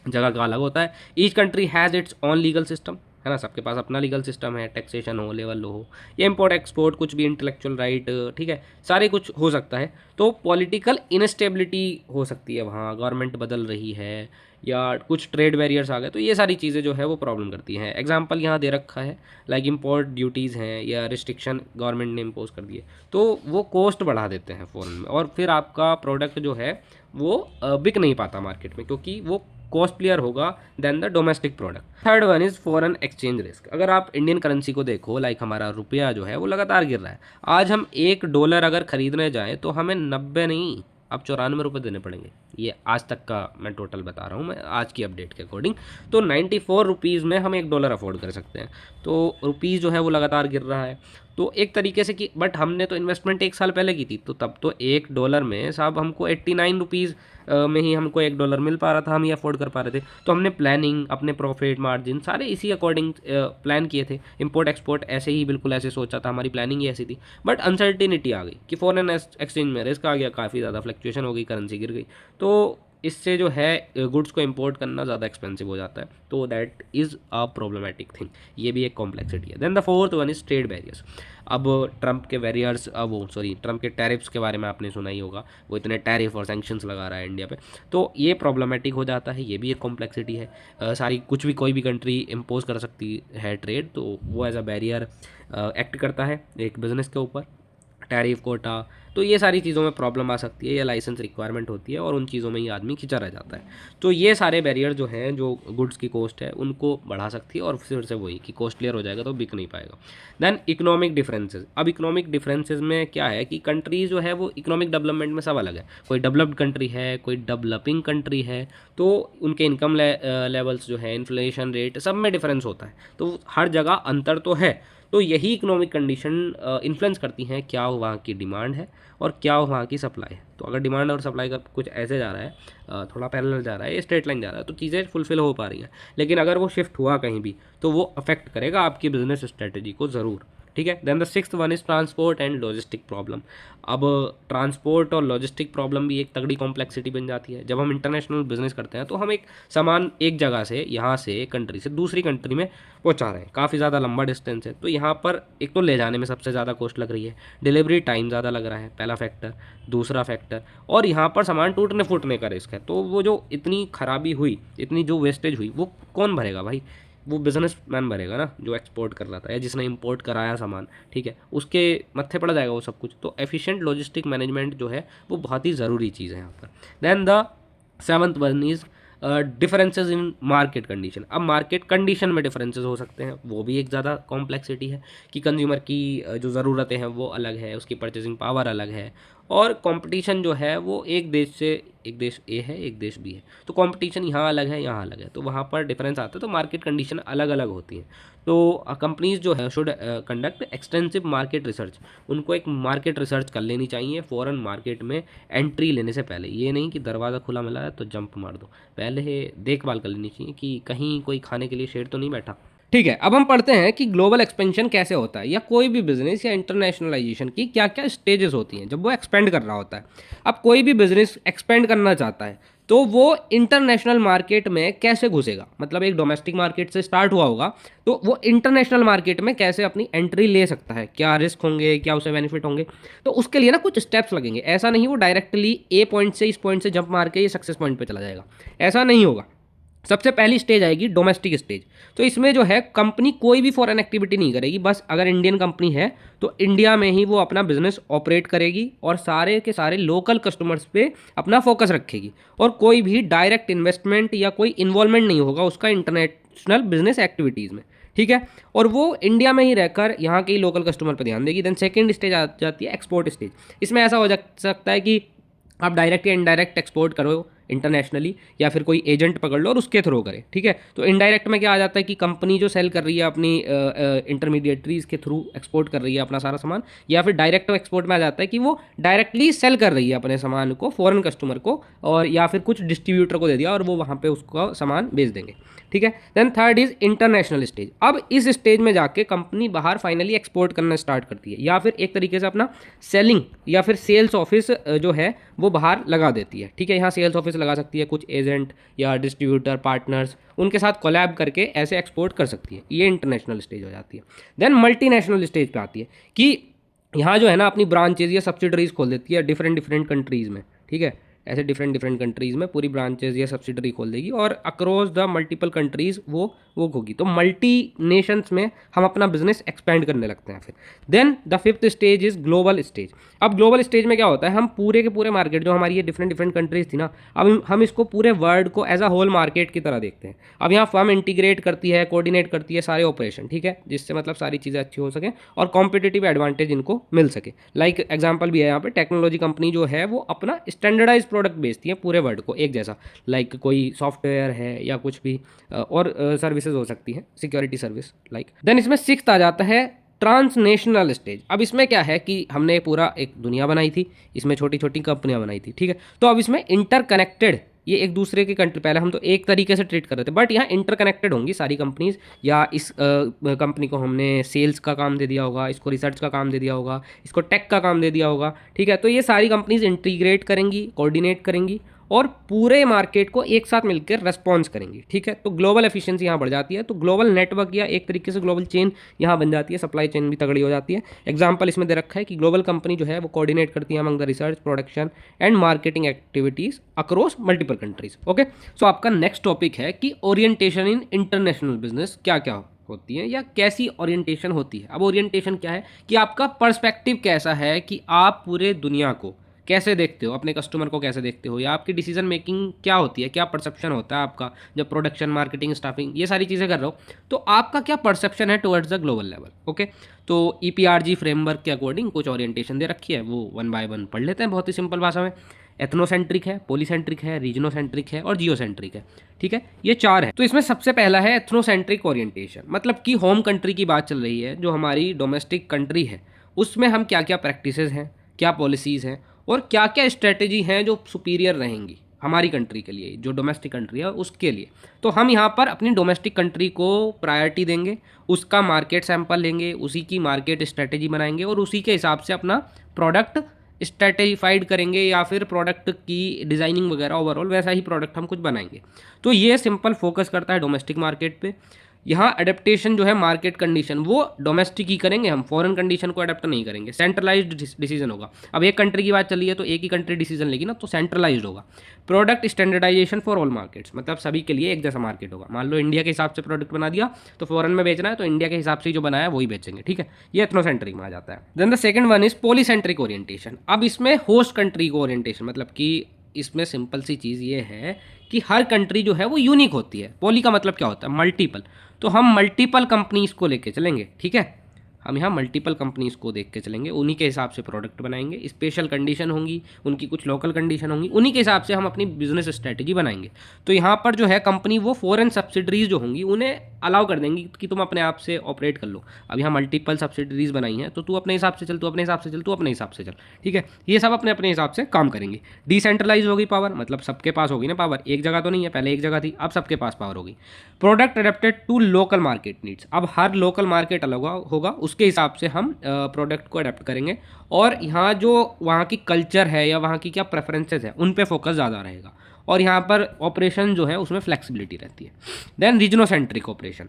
S1: जगह का अलग होता है। Each country has its on legal system, है ना, सबके पास अपना लीगल सिस्टम है, टैक्सेशन हो, लेवल हो, या इम्पोर्ट एक्सपोर्ट कुछ भी, इंटेलेक्चुअल राइट, ठीक है, सारे कुछ हो सकता है। तो पॉलिटिकल इनस्टेबिलिटी हो सकती है, वहाँ गवर्नमेंट बदल रही है या कुछ ट्रेड बैरियर्स आ गए, तो ये सारी चीज़ें जो है वो प्रॉब्लम करती हैं। एग्जांपल यहाँ दे रखा है, लाइक इम्पोर्ट ड्यूटीज़ हैं या रिस्ट्रिक्शन गवर्नमेंट ने इम्पोज कर दिए, तो वो कॉस्ट बढ़ा देते हैं फ़ॉरेन में, और फिर आपका प्रोडक्ट जो है वो बिक नहीं पाता मार्केट में, क्योंकि वो कॉस्टलियर होगा than the domestic product. Third one is foreign exchange risk. अगर आप इंडियन करेंसी को देखो, लाइक हमारा रुपया जो है वो लगातार गिर रहा है। आज हम $1 अगर खरीदने जाएँ तो हमें 90 नहीं, अब 94 रुपये देने पड़ेंगे। ये आज तक का मैं टोटल बता रहा हूँ, मैं आज की अपडेट के अकॉर्डिंग। तो 94 रुपीज़ में हम $1 अफोर्ड कर सकते हैं। तो रुपीज़ जो है वो लगातार गिर रहा है। तो एक तरीके से कि बट हमने तो इन्वेस्टमेंट 1 साल पहले की थी, तो तब तो $1 में साहब हमको 89 रुपीज़ में ही हमको $1 मिल पा रहा था, हम ये अफोर्ड कर पा रहे थे। तो हमने प्लानिंग, अपने प्रॉफिट मार्जिन सारे इसी अकॉर्डिंग प्लान किए थे। इंपोर्ट एक्सपोर्ट ऐसे ही बिल्कुल ऐसे सोचा था, हमारी प्लानिंग ही ऐसी थी। बट अनसर्टिनिटी आ गई कि फॉरेन एक्सचेंज में रिस्क आ गया, काफ़ी ज़्यादा फ्लक्चुएशन हो गई, करेंसी गिर गई, तो इससे जो है गुड्स को इंपोर्ट करना ज़्यादा एक्सपेंसिव हो जाता है। तो that is a problematic thing, ये भी एक कॉम्प्लेक्सिटी है। Then the fourth one is trade barriers. अब ट्रंप के बैरियर्स, ट्रंप के टैरिफ्स के बारे में आपने सुना ही होगा, वो इतने टैरिफ और सैंक्शंस लगा रहा है इंडिया पे, तो ये प्रॉब्लमेटिक हो जाता है, ये भी एक कॉम्प्लेक्सिटी है। सारी कुछ भी कोई भी कंट्री इम्पोज कर सकती है ट्रेड, तो वो एज अ बैरियर एक्ट करता है एक बिजनेस के ऊपर, टैरिफ कोटा, तो ये सारी चीज़ों में प्रॉब्लम आ सकती है, या लाइसेंस रिक्वायरमेंट होती है, और उन चीज़ों में ही आदमी खिंचा रह जाता है। तो ये सारे बैरियर जो हैं, जो गुड्स की कॉस्ट है उनको बढ़ा सकती है, और फिर से वही कि कॉस्टलियर हो जाएगा तो बिक नहीं पाएगा। Then economic differences. अब इकोनॉमिक डिफरेंसेस में क्या है कि कंट्रीज जो है वो इकोनॉमिक डेवलपमेंट में सब अलग है। कोई डेवलप्ड कंट्री है, कोई डेवलपिंग कंट्री है, तो उनके इनकम लेवल्स जो है, इन्फ्लेशन रेट, सब में डिफरेंस होता है, तो हर जगह अंतर तो है। तो यही इकोनॉमिक कंडीशन इन्फ्लुएंस करती हैं क्या वहाँ की डिमांड है और क्या वहाँ की सप्लाई है। तो अगर डिमांड और सप्लाई का कुछ ऐसे जा रहा है, थोड़ा पैरेलल जा रहा है, स्ट्रेट लाइन जा रहा है, तो चीज़ें फुलफिल हो पा रही हैं। लेकिन अगर वो शिफ्ट हुआ कहीं भी, तो वो अफेक्ट करेगा आपकी बिजनेस स्ट्रेटेजी को ज़रूर, ठीक है। Then the sixth one is transport and logistic problem. अब ट्रांसपोर्ट और लॉजिस्टिक प्रॉब्लम भी एक तगड़ी कॉम्प्लेक्सिटी बन जाती है। जब हम इंटरनेशनल बिजनेस करते हैं तो हम एक सामान एक जगह से, यहाँ से कंट्री से दूसरी कंट्री में पहुँचा रहे हैं, काफ़ी ज़्यादा लंबा डिस्टेंस है, तो यहाँ पर एक तो ले जाने में सबसे ज़्यादा कॉस्ट लग रही है, डिलीवरी टाइम ज़्यादा लग रहा है, पहला फैक्टर। दूसरा फैक्टर, और यहाँ पर सामान टूटने फूटने का रिस्क है। तो वो जो इतनी खराबी हुई, इतनी जो वेस्टेज हुई, वो कौन भरेगा भाई? वो बिजनेस मैन भरेगा ना, जो एक्सपोर्ट कर रहा था या जिसने इंपोर्ट कराया सामान, ठीक है, उसके मत्थे पड़ जाएगा वो सब कुछ। तो एफिशिएंट लॉजिस्टिक मैनेजमेंट जो है वो बहुत ही ज़रूरी चीज़ है यहाँ पर। Then the seventh one is differences in market condition. अब मार्केट कंडीशन में डिफरेंसेस हो सकते हैं, वो भी एक ज़्यादा कॉम्प्लेक्सिटी है कि कंज्यूमर की जो ज़रूरतें हैं वो अलग है, उसकी परचेसिंग पावर अलग है, और कंपटीशन जो है वो एक देश से, एक देश ए है, एक देश बी है, तो कंपटीशन यहाँ अलग है, यहाँ अलग है, तो वहाँ पर डिफरेंस आता है। तो मार्केट कंडीशन अलग अलग होती हैं। तो कंपनीज जो है should conduct extensive market research. उनको एक मार्केट रिसर्च कर लेनी चाहिए फॉरेन मार्केट में एंट्री लेने से पहले। ये नहीं कि दरवाज़ा खुला मिला है तो जंप मार दो, पहले देखभाल कर लेनी चाहिए कि कहीं कोई खाने के लिए शेर तो नहीं बैठा। ठीक है, अब हम पढ़ते हैं कि ग्लोबल एक्सपेंशन कैसे होता है, या कोई भी बिजनेस या इंटरनेशनलाइजेशन की क्या क्या स्टेजेस होती हैं जब वो एक्सपेंड कर रहा होता है। अब कोई भी बिजनेस एक्सपेंड करना चाहता है तो वो इंटरनेशनल मार्केट में कैसे घुसेगा, मतलब एक डोमेस्टिक मार्केट से स्टार्ट हुआ होगा, तो वो इंटरनेशनल मार्केट में कैसे अपनी एंट्री ले सकता है, क्या रिस्क होंगे, क्या उसे बेनिफिट होंगे। तो उसके लिए ना कुछ स्टेप्स लगेंगे। ऐसा नहीं वो डायरेक्टली ए पॉइंट से, इस पॉइंट से जंप मार के ये सक्सेस पॉइंट पे चला जाएगा, ऐसा नहीं होगा। सबसे पहली स्टेज आएगी डोमेस्टिक स्टेज। तो इसमें जो है कंपनी कोई भी फॉरेन एक्टिविटी नहीं करेगी, बस अगर इंडियन कंपनी है तो इंडिया में ही वो अपना बिजनेस ऑपरेट करेगी और सारे के सारे लोकल कस्टमर्स पे अपना फोकस रखेगी, और कोई भी डायरेक्ट इन्वेस्टमेंट या कोई इन्वॉल्वमेंट नहीं होगा उसका इंटरनेशनल बिजनेस एक्टिविटीज़ में, ठीक है। और वो इंडिया में ही रहकर यहाँ के लोकल कस्टमर पर ध्यान देगी। देन सेकेंड स्टेज आ जाती है एक्सपोर्ट स्टेज। इसमें ऐसा हो सकता है कि आप डायरेक्ट या इनडायरेक्ट एक्सपोर्ट करो इंटरनेशनली, या फिर कोई एजेंट पकड़ लो और उसके थ्रू करे, ठीक है। तो इनडायरेक्ट में क्या आ जाता है कि कंपनी जो सेल कर रही है अपनी इंटरमीडिएटरीज के थ्रू एक्सपोर्ट कर रही है अपना सारा सामान, या फिर डायरेक्ट एक्सपोर्ट में आ जाता है कि वो डायरेक्टली सेल कर रही है अपने सामान को फॉरेन कस्टमर को, और या फिर कुछ डिस्ट्रीब्यूटर को दे दिया और वो वहाँ पे उसका सामान बेच देंगे, ठीक है। Then third is international stage. अब इस स्टेज में जाके कंपनी बाहर फाइनली एक्सपोर्ट करना स्टार्ट करती है, या फिर एक तरीके से अपना सेलिंग या फिर सेल्स ऑफिस जो है वो बाहर लगा देती है, ठीक है। यहाँ सेल्स ऑफिस लगा सकती है, कुछ एजेंट या डिस्ट्रीब्यूटर पार्टनर्स उनके साथ कोलैब करके ऐसे एक्सपोर्ट कर सकती है। ये इंटरनेशनल स्टेज हो जाती है। देन मल्टीनेशनल स्टेज पे आती है कि यहाँ जो है ना अपनी ब्रांचेज या सब्सिडरीज खोल देती है डिफरेंट डिफरेंट कंट्रीज़ में, ठीक है। ऐसे डिफरेंट डिफरेंट कंट्रीज़ में पूरी ब्रांचेज या सब्सिडरी खोल देगी और अक्रॉस द मल्टीपल कंट्रीज़ वो होगी। तो मल्टी नेशंस में हम अपना बिजनेस एक्सपेंड करने लगते हैं फिर। Then the fifth stage is global stage. अब ग्लोबल स्टेज में क्या होता है, हम पूरे के पूरे मार्केट जो हमारी ये डिफरेंट डिफरेंट कंट्रीज़ थी ना, अब हम इसको पूरे वर्ल्ड को एज अ होल मार्केट की तरह देखते हैं। अब यहाँ फर्म इंटीग्रेट करती है, कोऑर्डिनेट करती है सारे ऑपरेशन, ठीक है, जिससे मतलब सारी चीज़ें अच्छी हो सके और कॉम्पिटिटिव एडवांटेज इनको मिल सके। लाइक एग्जाम्पल भी है यहाँ पे, टेक्नोलॉजी कंपनी जो है वो अपना स्टैंडर्डाइज प्रोडक्ट बेचती है पूरे वर्ल्ड को एक जैसा, लाइक कोई सॉफ्टवेयर है या कुछ भी और सर्विसेज हो सकती है, सिक्योरिटी सर्विस लाइक। देन इसमें सिक्स्थ आ जाता है ट्रांसनेशनल स्टेज। अब इसमें क्या है कि हमने पूरा एक दुनिया बनाई थी, इसमें छोटी छोटी कंपनियां बनाई थी, ठीक है। तो अब इसमें इंटरकनेक्टेड, ये एक दूसरे की कंट्री, पहले हम तो एक तरीके से ट्रीट कर रहे थे, बट यहाँ इंटरकनेक्टेड होंगी सारी कंपनीज। या इस कंपनी को हमने सेल्स का काम दे दिया होगा, इसको रिसर्च का काम दे दिया होगा, इसको टेक का काम दे दिया होगा, ठीक है। तो ये सारी कंपनीज इंटीग्रेट करेंगी, कोऑर्डिनेट करेंगी और पूरे मार्केट को एक साथ मिलकर रेस्पॉन्स करेंगी, ठीक है। तो ग्लोबल एफिशिएंसी यहाँ बढ़ जाती है। तो ग्लोबल नेटवर्क या एक तरीके से ग्लोबल चेन यहाँ बन जाती है, सप्लाई चेन भी तगड़ी हो जाती है। एग्जाम्पल इसमें दे रखा है कि ग्लोबल कंपनी जो है वो कोऑर्डिनेट करती है among the research, production and marketing activities across multiple countries. Okay, so आपका नेक्स्ट टॉपिक है कि ओरिएंटेशन इन इंटरनेशनल बिजनेस क्या क्या होती है या कैसी ओरिएंटेशन होती है। अब ओरिएंटेशन क्या है कि आपका पर्सपेक्टिव कैसा है, कि आप पूरे दुनिया को कैसे देखते हो, अपने कस्टमर को कैसे देखते हो, या आपकी डिसीजन मेकिंग क्या होती है, क्या परसेप्शन होता है आपका जब प्रोडक्शन, मार्केटिंग, स्टाफिंग ये सारी चीज़ें कर रहे हो, तो आपका क्या परसेप्शन है towards the global level. Okay, तो EPRG फ्रेमवर्क के अकॉर्डिंग कुछ ओरिएंटेशन दे रखी है, वो वन बाय वन पढ़ लेते हैं बहुत ही सिंपल भाषा में। एथनोसेंट्रिक है, पॉलीसेंट्रिक है, रीजनोसेंट्रिक है और जियोसेंट्रिक है, ठीक है। ये चार है। तो इसमें सबसे पहला है एथनोसेंट्रिक ओरिएंटेशन, मतलब कि होम कंट्री की बात चल रही है, जो हमारी डोमेस्टिक कंट्री है उसमें हम क्या क्या प्रैक्टिसेस हैं, क्या पॉलिसीज़ हैं और क्या क्या स्ट्रेटेजी हैं जो सुपीरियर रहेंगी हमारी कंट्री के लिए, जो डोमेस्टिक कंट्री है उसके लिए। तो हम यहाँ पर अपनी डोमेस्टिक कंट्री को प्रायोरिटी देंगे, उसका मार्केट सैंपल लेंगे, उसी की मार्केट स्ट्रेटेजी बनाएंगे और उसी के हिसाब से अपना प्रोडक्ट स्ट्रेटेजिफाइड करेंगे या फिर प्रोडक्ट की डिज़ाइनिंग वगैरह ओवरऑल वैसा ही प्रोडक्ट हम कुछ बनाएंगे। तो ये सिंपल फोकस करता है डोमेस्टिक मार्केट पे। यहाँ अडेप्टेशन जो है मार्केट कंडीशन वो डोमेस्टिक ही करेंगे, हम फॉरेन कंडीशन को अडेप्ट नहीं करेंगे। सेंट्रलाइज्ड डिसीजन होगा। अब एक कंट्री की बात चली है तो एक ही कंट्री डिसीजन लेगी ना, तो सेंट्रलाइज्ड होगा। Product standardization for all markets, मतलब सभी के लिए एक जैसा मार्केट होगा। मान लो इंडिया के हिसाब से प्रोडक्ट बना दिया तो फॉरेन में बेचना है तो इंडिया के हिसाब से जो बनाया वही बेचेंगे, ठीक है। ये एथनोसेंट्रिक में आ जाता है। Then the second one is polycentric orientation. अब इसमें होस्ट कंट्री को ओरिएंटेशन, मतलब कि इसमें सिंपल सी चीज़ ये है कि हर कंट्री जो है वो यूनिक होती है। पॉली का मतलब क्या होता है, मल्टीपल। तो हम मल्टीपल कंपनीज को लेके चलेंगे, ठीक है। हम यहाँ मल्टीपल कंपनीज को देख के चलेंगे, उन्हीं के हिसाब से प्रोडक्ट बनाएंगे। स्पेशल कंडीशन होंगी, उनकी कुछ लोकल कंडीशन होंगी, उन्हीं के हिसाब से हम अपनी बिजनेस स्ट्रेटेजी बनाएंगे। तो यहाँ पर जो है कंपनी वो फॉरेन सब्सिडरीज जो होंगी उन्हें अलाउ कर देंगी कि तुम अपने आप से ऑपरेट कर लो। अब यहाँ मल्टीपल सब्सिडरीज बनाई हैं तो तू अपने हिसाब से चल, तू अपने हिसाब से चल, तू अपने हिसाब से चल, ठीक है। ये सब अपने अपने हिसाब से काम करेंगे। डिसेंट्रलाइज होगी पावर, मतलब सबके पास होगी ना पावर, एक जगह तो नहीं है, पहले एक जगह थी, अब सबके पास पावर होगी। Product adapted to local market needs, अब हर लोकल मार्केट अलग होगा, उसके हिसाब से हम प्रोडक्ट को अडेप्ट करेंगे। और यहाँ जो वहाँ की कल्चर है या वहाँ की क्या प्रेफरेंसेस है उन पे फोकस ज़्यादा रहेगा। और यहाँ पर ऑपरेशन जो है उसमें फ्लेक्सिबिलिटी रहती है। देन रीजनोसेंट्रिक ऑपरेशन,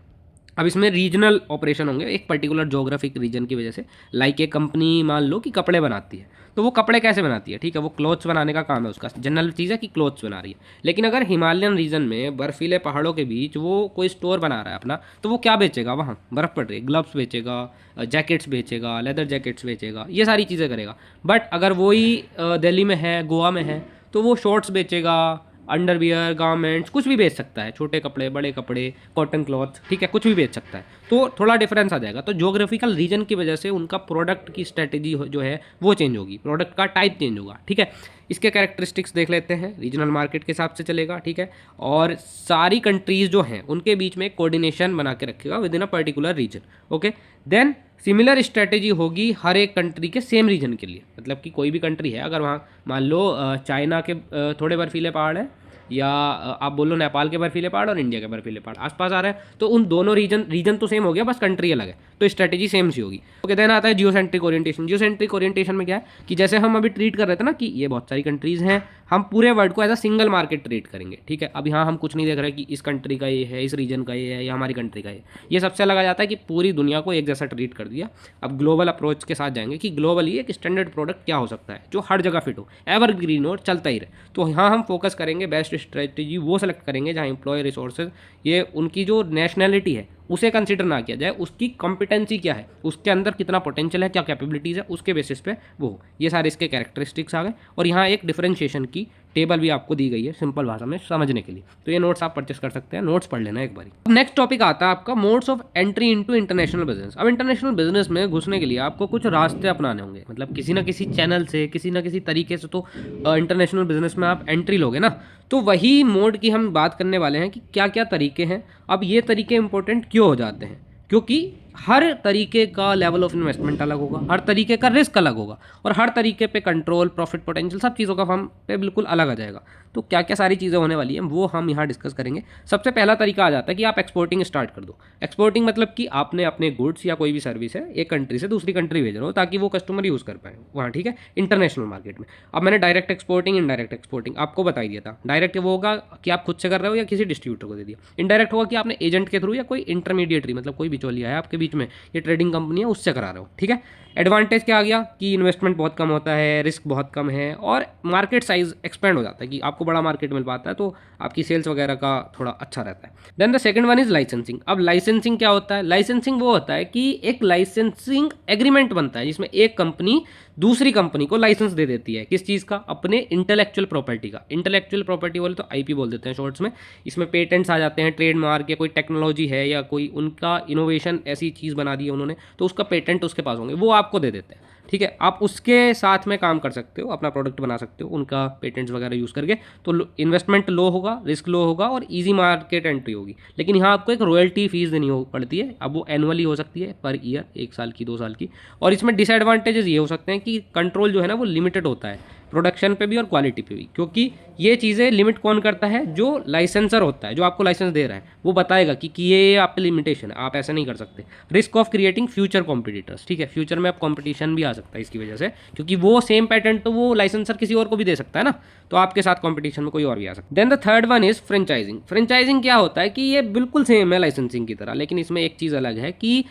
S1: अब इसमें रीजनल ऑपरेशन होंगे एक पर्टिकुलर जोग्राफिक रीजन की वजह से। लाइक एक कंपनी मान लो कि कपड़े बनाती है, तो वो कपड़े कैसे बनाती है, ठीक है, वो क्लोथ्स बनाने का काम है उसका, जनरल चीज़ है कि क्लोथ्स बना रही है। लेकिन अगर हिमालयन रीजन में बर्फीले पहाड़ों के बीच वो कोई स्टोर बना रहा है अपना, तो वो क्या बेचेगा, वहाँ बर्फ़ पड़ रही है, ग्लव्स बेचेगा, जैकेट्स बेचेगा, लेदर जैकेट्स बेचेगा, ये सारी चीज़ें करेगा। बट अगर वही दिल्ली में है, गोवा में है, तो वो शॉर्ट्स बेचेगा, अंडरवियर, गारमेंट्स, कुछ भी बेच सकता है, छोटे कपड़े, बड़े कपड़े, कॉटन क्लॉथ, ठीक है, कुछ भी बेच सकता है। तो थोड़ा डिफरेंस आ जाएगा। तो ज्योग्राफिकल रीजन की वजह से उनका प्रोडक्ट की स्ट्रेटेजी जो है वो चेंज होगी, प्रोडक्ट का टाइप चेंज होगा, ठीक है। इसके कैरेक्टरिस्टिक्स देख लेते हैं, रीजनल मार्केट के हिसाब से चलेगा, ठीक है। और सारी कंट्रीज जो हैं उनके बीच में कोऑर्डिनेशन बना के रखेगा with in a particular region, okay. Then similar strategy होगी हर एक कंट्री के सेम रीजन के लिए, मतलब कि कोई भी कंट्री है, अगर वहाँ मान लो चाइना के थोड़े बर्फीले पहाड़ हैं, या आप बोलो नेपाल के बर्फीले पहाड़ और इंडिया के बर्फीले पहाड़ आसपास आ रहे हैं, तो उन दोनों रीजन तो सेम हो गया, बस कंट्री अलग है, तो स्ट्रेटेजी सेम सी होगी, ओके। देन आता है जियोसेंट्रिक ओरिएंटेशन। जियोसेंट्रिक ओरिएंटेशन में क्या है कि जैसे हम अभी ट्रीट कर रहे थे ना कि ये बहुत सारी कंट्रीज़ हैं, हम पूरे वर्ल्ड को as a single market treat करेंगे, ठीक है। अब यहाँ हम कुछ नहीं देख रहे कि इस कंट्री का ये है, इस रीजन का ये है, या हमारी कंट्री का ये सबसे अलग आ जाता है कि पूरी दुनिया को एक जैसा ट्रीट कर दिया। अब ग्लोबल अप्रोच के साथ जाएंगे कि ग्लोबली एक स्टैंडर्ड प्रोडक्ट क्या हो सकता है जो हर जगह फिट हो, एवरग्रीन हो, चलता ही रहे। तो यहाँ हम फोकस करेंगे, बेस्ट स्ट्रेटेजी वो सेलेक्ट करेंगे जहाँ एम्प्लॉय रिसोर्सेज, ये उनकी जो नेशनैलिटी है उसे कंसिडर ना किया जाए, उसकी कॉम्पिटेंसी क्या है, उसके अंदर कितना पोटेंशियल है, क्या कैपेबिलिटीज़ है, उसके बेसिस पे वो ये सारे इसके कैरेक्टरिस्टिक्स आ गए। और यहाँ एक डिफरेंशिएशन की टेबल भी आपको दी गई है सिंपल भाषा में समझने के लिए, तो ये नोट्स आप परचेस कर सकते हैं, नोट्स पढ़ लेना एक बारी। नेक्स्ट टॉपिक आता है आपका modes of entry into international business. अब इंटरनेशनल बिजनेस में घुसने के लिए आपको कुछ रास्ते अपनाने होंगे, मतलब किसी ना किसी चैनल से, किसी ना किसी तरीके से तो इंटरनेशनल बिजनेस में आप एंट्री लोगे ना। तो वही मोड की हम बात करने वाले हैं कि क्या क्या तरीके हैं। अब ये तरीके इंपॉर्टेंट क्यों हो जाते हैं, क्योंकि हर तरीके का लेवल ऑफ इन्वेस्टमेंट अलग होगा, हर तरीके का रिस्क अलग होगा, और हर तरीके पे कंट्रोल, प्रॉफिट पोटेंशियल, सब चीज़ों का हम पे बिल्कुल अलग आ जाएगा। तो क्या क्या सारी चीज़ें होने वाली हैं वो हम यहाँ डिस्कस करेंगे। सबसे पहला तरीका आ जाता है कि आप एक्सपोर्टिंग स्टार्ट कर दो। एक्सपोर्टिंग मतलब कि आपने अपने गुड्स या कोई भी सर्विस है एक कंट्री से दूसरी कंट्री भेज रहे हो ताकि वो कस्टमर यूज़ कर पाए वहाँ, ठीक है, इंटरनेशनल मार्केट में। अब मैंने डायरेक्ट एक्सपोर्टिंग, इनडायरेक्ट एक्सपोर्टिंग आपको बता दिया था। डायरेक्ट वो होगा कि आप खुद से कर रहे हो या किसी डिस्ट्रीब्यूटर को दे दिया। इनडायरेक्ट होगा कि आपने एजेंट के थ्रू या कोई इंटरमीडिएटरी, मतलब कोई बिचौलिया है आपके बीच में, ये ट्रेडिंग कंपनी है, उससे करा रहे हो, ठीक है। एडवांटेज क्या आ गया कि इन्वेस्टमेंट बहुत कम होता है, रिस्क बहुत कम है, और मार्केट साइज एक्सपेंड हो जाता है कि आपको बड़ा मार्केट मिल पाता है, तो आपकी सेल्स वगैरह का थोड़ा अच्छा रहता है। Then the second one is licensing. अब लाइसेंसिंग क्या होता है? लाइसेंसिंग वो होता है कि एक लाइसेंसिंग एग्रीमेंट बनता है जिसमें एक कंपनी दूसरी कंपनी को लाइसेंस दे देती है। किस चीज़ का? अपने इंटेलेक्चुअल प्रॉपर्टी का। इंटेलेक्चुअल प्रॉपर्टी बोले तो आईपी बोल देते हैं शॉर्ट्स में। इसमें पेटेंट्स आ जाते हैं, ट्रेडमार्क या कोई टेक्नोलॉजी है या कोई उनका इनोवेशन ऐसी चीज़ बना दी है उन्होंने, तो उसका पेटेंट उसके पास होंगे, वो आपको दे देते हैं, ठीक है। आप उसके साथ में काम कर सकते हो, अपना प्रोडक्ट बना सकते हो उनका पेटेंट्स वगैरह यूज़ करके। तो इन्वेस्टमेंट लो होगा, रिस्क लो होगा और इजी मार्केट एंट्री होगी। लेकिन यहाँ आपको एक रॉयल्टी फीस देनी पड़ती है। अब वो एनुअली हो सकती है, पर ईयर, 1 साल की, 2 साल की। और इसमें डिसएडवांटेजेस ये हो सकते हैं कि कंट्रोल जो है ना वो लिमिटेड होता है, प्रोडक्शन पे भी और क्वालिटी पे भी। क्योंकि ये चीज़ें लिमिट कौन करता है? जो लाइसेंसर होता है, जो आपको लाइसेंस दे रहा है, वो बताएगा कि ये आप पे लिमिटेशन है, आप ऐसा नहीं कर सकते। Risk of creating future competitors, ठीक है, फ्यूचर में आप कॉम्पिटिशन भी आ सकता है इसकी वजह से, क्योंकि वो सेम पैटेंट तो वो लाइसेंसर किसी और को भी दे सकता है ना, तो आपके साथ कॉम्पिटिशन में कोई और भी आ सकता है। Then the third one is franchising. Franchising क्या होता है कि ये बिल्कुल सेम है लाइसेंसिंग की तरह, लेकिन इसमें एक चीज़ अलग है कि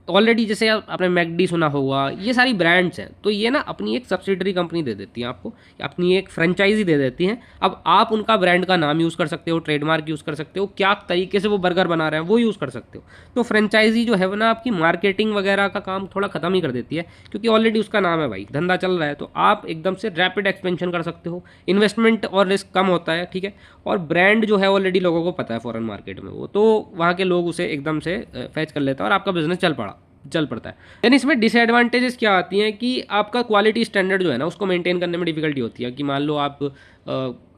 S1: ऑलरेडी जैसे आपने मैकडी सुना होगा, ये सारी ब्रांड्स हैं, तो ये ना अपनी एक सब्सिडरी कंपनी दे देती हैं आपको, अपनी एक फ्रेंचाइजी दे देती हैं। अब आप उनका ब्रांड का नाम यूज़ कर सकते हो, ट्रेडमार्क यूज़ कर सकते हो, क्या तरीके से वो बर्गर बना रहे हैं वो यूज़ कर सकते हो। तो फ्रेंचाइजी जो है ना आपकी मार्केटिंग वगैरह का काम थोड़ा ख़त्म ही कर देती है, क्योंकि ऑलरेडी उसका नाम है भाई, धंधा चल रहा है, तो आप एकदम से रैपिड एक्सपेंशन कर सकते हो, इन्वेस्टमेंट और रिस्क कम होता है, ठीक है। और ब्रांड जो है ऑलरेडी लोगों को पता है फॉरेन मार्केट में, वो तो वहाँ के लोग उसे एकदम से फैच कर लेते हैं और आपका बिजनेस चल पड़ता है। देन इसमें डिसएडवांटेजेस क्या आती हैं कि आपका क्वालिटी स्टैंडर्ड जो है ना उसको मेंटेन करने में डिफिकल्टी होती है, कि मान लो आप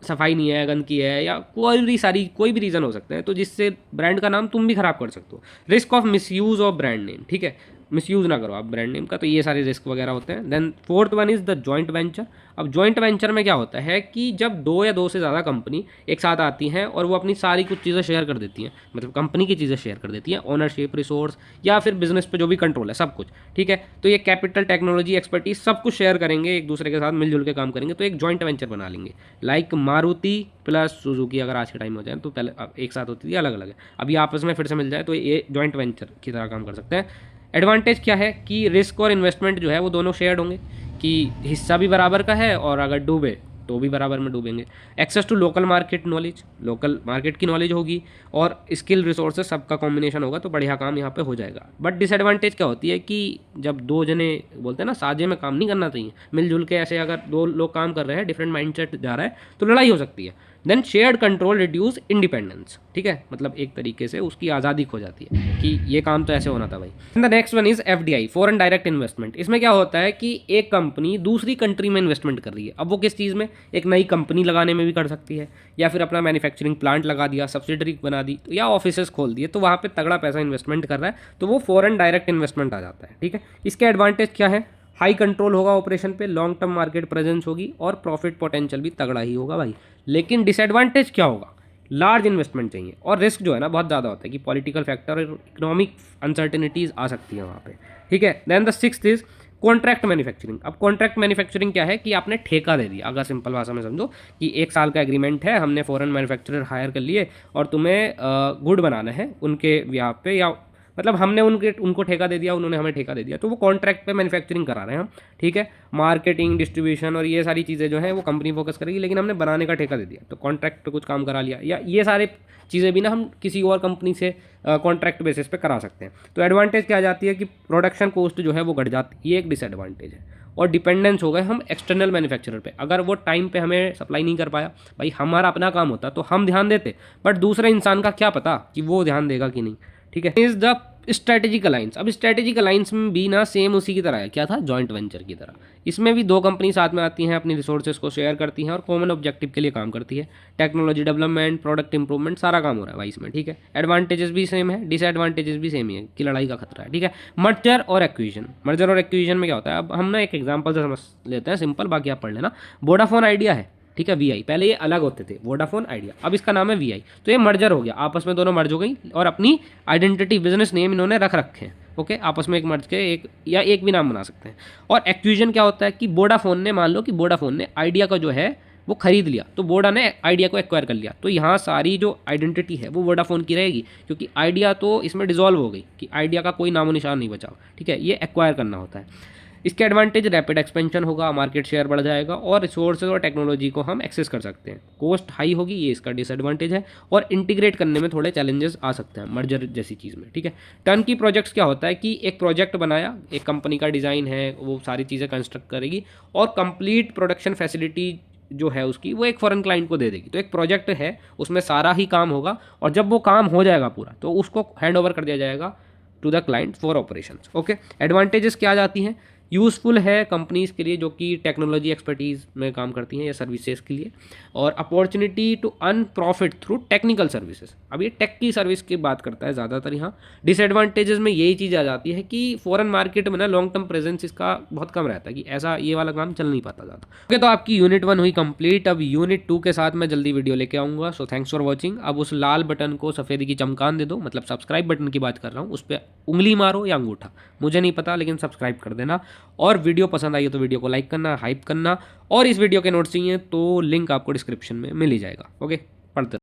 S1: सफाई नहीं है, गंदगी है, या कोई भी रीज़न हो सकता है, तो जिससे ब्रांड का नाम तुम भी खराब कर सकते हो। Risk of misuse of brand name, ठीक है, मिसयूज़ ना करो आप ब्रांड नेम का, तो ये सारे रिस्क वगैरह होते हैं। Then fourth one is the joint venture. अब जॉइंट वेंचर में क्या होता है कि जब 2 या 2 से ज़्यादा कंपनी एक साथ आती हैं और वो अपनी सारी कुछ चीज़ें शेयर कर देती हैं, मतलब कंपनी की चीज़ें शेयर कर देती हैं, ओनरशिप, रिसोर्स या फिर बिजनेस पे जो भी कंट्रोल है, सब कुछ, ठीक है। तो ये कैपिटल, टेक्नोलॉजी, एक्सपर्टीज सब कुछ शेयर करेंगे, एक दूसरे के साथ मिलजुल के काम करेंगे, तो एक जॉइंट वेंचर बना लेंगे। लाइक मारुति प्लस सुजुकी अगर आज के टाइम हो जाए, तो पहले एक साथ होती थी, अलग अलग है, अभी आपस में फिर से मिल जाए तो ये जॉइंट वेंचर की तरह काम कर सकते हैं। एडवांटेज क्या है कि रिस्क और इन्वेस्टमेंट जो है वो दोनों शेयर्ड होंगे, कि हिस्सा भी बराबर का है और अगर डूबे तो भी बराबर में डूबेंगे। Access to local market knowledge, local market की नॉलेज होगी, और स्किल रिसोर्सेज सबका कॉम्बिनेशन होगा, तो बढ़िया काम यहाँ पे हो जाएगा। बट डिसएडवांटेज क्या होती है कि जब 2 जने बोलते हैं ना साझे में काम नहीं करना चाहिए, मिलजुल के ऐसे अगर 2 लोग काम कर रहे हैं, डिफरेंट माइंडसेट जा रहा है, तो लड़ाई हो सकती है, then shared control reduce independence, ठीक है, मतलब एक तरीके से उसकी आज़ादी खो जाती है कि ये काम तो ऐसे होना था भाई। The next one is FDI, foreign direct investment. इसमें क्या होता है कि एक कंपनी दूसरी कंट्री में इन्वेस्टमेंट कर रही है, अब वो किस चीज़ में, एक नई कंपनी लगाने में भी कर सकती है, या फिर अपना मैन्युफैक्चरिंग प्लांट लगा दिया, सब्सिडरी बना दी, या ऑफिसेस खोल दिए, तो वहाँ पे तगड़ा पैसा इन्वेस्टमेंट कर रहा है, तो वो फॉरेन डायरेक्ट इन्वेस्टमेंट आ जाता है, ठीक है। इसके एडवांटेज क्या है, हाई कंट्रोल होगा ऑपरेशन पे, लॉन्ग टर्म मार्केट प्रेजेंस होगी और प्रॉफिट पोटेंशियल भी तगड़ा ही होगा भाई। लेकिन डिसएडवांटेज क्या होगा, लार्ज इन्वेस्टमेंट चाहिए और रिस्क जो है ना बहुत ज़्यादा होता है कि पॉलिटिकल फैक्टर और इकोनॉमिक अनसर्टेनिटीज़ आ सकती है वहाँ पे, ठीक है। Then the sixth is contract manufacturing. अब कॉन्ट्रैक्ट मैन्युफैक्चरिंग क्या है कि आपने ठेका दे दिया, अगर सिंपल भाषा में समझो कि 1 साल का एग्रीमेंट है, हमने फॉरेन मैन्युफैक्चरर हायर कर लिए और तुम्हें गुड बनाना है उनके यहाँ पे, या मतलब हमने उनको ठेका दे दिया, उन्होंने हमें ठेका दे दिया, तो वो कॉन्ट्रैक्ट पे मैन्युफैक्चरिंग करा रहे हैं हम, ठीक है। मार्केटिंग, डिस्ट्रीब्यूशन और ये सारी चीज़ें जो हैं वो कंपनी फोकस करेगी, लेकिन हमने बनाने का ठेका दे दिया, तो कॉन्ट्रैक्ट पे कुछ काम करा लिया, या ये सारे चीज़ें भी ना हम किसी और कंपनी से कॉन्ट्रैक्ट बेसिस पे करा सकते हैं। तो एडवांटेज क्या आ जाती है कि प्रोडक्शन कॉस्ट जो है वो घट जाती है, ये एक डिसएडवांटेज है। और डिपेंडेंस हो गए हम एक्सटर्नल मैन्युफैक्चरर पे, अगर वो टाइम पे हमें सप्लाई नहीं कर पाया, भाई हमारा अपना काम होता तो हम ध्यान देते, बट दूसरे इंसान का क्या पता कि वो ध्यान देगा कि नहीं, ठीक है। Is the strategic alliance. अब स्ट्रेटेजिक अलायंस में भी ना सेम उसी की तरह है, क्या था, जॉइंट वेंचर की तरह। इसमें भी 2 कंपनी साथ में आती हैं, अपनी रिसोर्सेज को शेयर करती हैं और कॉमन ऑब्जेक्टिव के लिए काम करती है। टेक्नोलॉजी डेवलपमेंट, प्रोडक्ट इंप्रूवमेंट, सारा काम हो रहा है भाई इसमें, ठीक है। एडवांटेजेस भी सेम है, डिसएडवांटेजेस भी सेम ही है कि लड़ाई का खतरा है, ठीक है। मर्जर और एक्विजिशन। मर्जर और एक्विजिशन में क्या होता है, अब हम ना एक एग्जाम्पल से समझ लेते हैं, सिंपल, बाकी आप पढ़ लेना। वोडाफोन आइडिया है, ठीक है, VI, पहले ये अलग होते थे, वोडाफोन आइडिया, अब इसका नाम है VI, तो ये मर्जर हो गया, आपस में दोनों मर्ज हो गई और अपनी आइडेंटिटी, बिजनेस नेम इन्होंने रख रखे हैं, ओके, आपस में एक मर्ज के एक या एक भी नाम बना सकते हैं। और एक्विजिशन क्या होता है कि वोडाफोन ने, मान लो कि वोडाफोन ने आइडिया का जो है वो खरीद लिया, तो वोडा ने आइडिया को एक्वायर कर लिया, तो यहाँ सारी जो आइडेंटिटी है वो वोडाफोन की रहेगी, क्योंकि आइडिया तो इसमें डिजॉल्व हो गई कि आइडिया का कोई नामो निशान नहीं बचा, ठीक है, ये एक्वायर करना होता है। इसके एडवांटेज, रैपिड एक्सपेंशन होगा, मार्केट शेयर बढ़ जाएगा और रिसोर्सेज और टेक्नोलॉजी को हम एक्सेस कर सकते हैं। कॉस्ट हाई होगी, ये इसका डिसएडवांटेज है, और इंटीग्रेट करने में थोड़े चैलेंजेस आ सकते हैं मर्जर जैसी चीज़ में, ठीक है। टर्न की प्रोजेक्ट्स क्या होता है कि एक प्रोजेक्ट बनाया, एक कंपनी का डिज़ाइन है, वो सारी चीज़ें कंस्ट्रक्ट करेगी और कंप्लीट प्रोडक्शन फैसिलिटी जो है उसकी वो एक फॉरेन क्लाइंट को दे देगी। तो एक प्रोजेक्ट है, उसमें सारा ही काम होगा और जब वो काम हो जाएगा पूरा तो उसको हैंड ओवर कर दिया जाएगा to the client for operations, okay. Advantages क्या आ जाती हैं, यूज़फुल है कंपनीज़ के लिए जो कि टेक्नोलॉजी एक्सपर्टीज़ में काम करती हैं या सर्विसेज के लिए, और opportunity to earn profit through technical services. अब ये टेक की सर्विस की बात करता है ज़्यादातर यहाँ। डिसएडवांटेजेस में यही चीज़ आ जाती है कि फॉरेन मार्केट में ना लॉन्ग टर्म प्रेजेंस इसका बहुत कम रहता है, कि ऐसा ये वाला काम चल नहीं पाता ज़्यादा, ओके। तो आपकी यूनिट 1 हुई कंप्लीट। अब यूनिट 2 के साथ मैं जल्दी वीडियो लेके आऊँगा। So thanks for watching. अब उस लाल बटन को सफ़ेद की चमकान दे दो, मतलब सब्सक्राइब बटन की बात कर रहा हूँ, उस पर उंगली मारो या अंगूठा, मुझे नहीं पता, लेकिन सब्सक्राइब कर देना। और वीडियो पसंद आई हो तो वीडियो को लाइक करना, हाइप करना, और इस वीडियो के नोट्स चाहिए तो लिंक आपको डिस्क्रिप्शन में मिल ही जाएगा, ओके। पढ़ते